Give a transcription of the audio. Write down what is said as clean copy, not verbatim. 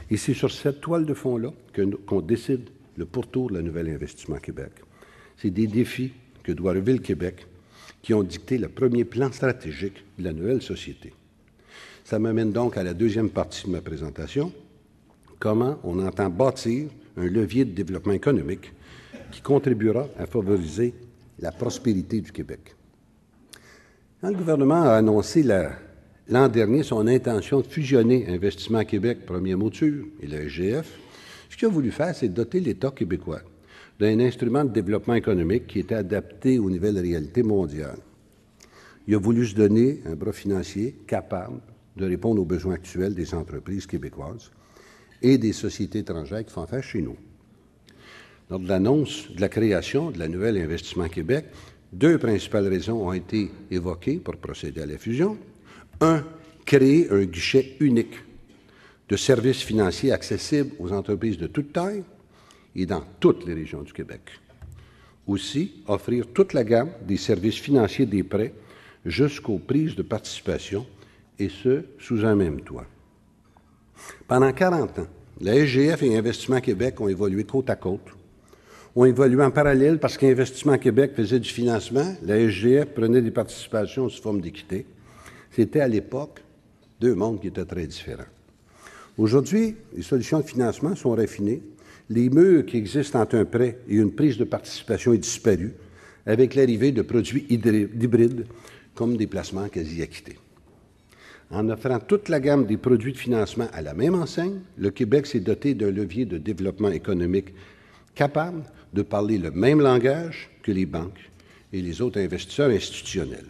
Et c'est sur cette toile de fond-là qu'on décide le pourtour de la Nouvelle Investissement Québec. C'est des défis que doit relever le Québec qui ont dicté le premier plan stratégique de la nouvelle société. Ça m'amène donc à la deuxième partie de ma présentation, comment on entend bâtir un levier de développement économique qui contribuera à favoriser la prospérité du Québec. Quand le gouvernement a annoncé l'an dernier son intention de fusionner Investissement Québec, Premier Mouture et le SGF, ce qu'il a voulu faire, c'est doter l'État québécois d'un instrument de développement économique qui était adapté aux nouvelles réalités mondiales. Il a voulu se donner un bras financier capable de répondre aux besoins actuels des entreprises québécoises et des sociétés étrangères qui font affaire chez nous. Lors de l'annonce de la création de la Nouvelle Investissement Québec, deux principales raisons ont été évoquées pour procéder à la fusion. Un, créer un guichet unique de services financiers accessibles aux entreprises de toute taille et dans toutes les régions du Québec. Aussi, offrir toute la gamme des services financiers des prêts jusqu'aux prises de participation, et ce, sous un même toit. Pendant 40 ans, la SGF et Investissement Québec ont évolué côte à côte, ont évolué en parallèle parce qu'Investissement Québec faisait du financement, la SGF prenait des participations sous forme d'équité. C'était à l'époque deux mondes qui étaient très différents. Aujourd'hui, les solutions de financement sont raffinées. Les murs qui existent entre un prêt et une prise de participation est disparu avec l'arrivée de produits hybrides comme des placements quasi-acquittés. En offrant toute la gamme des produits de financement à la même enseigne, le Québec s'est doté d'un levier de développement économique capable de parler le même langage que les banques et les autres investisseurs institutionnels.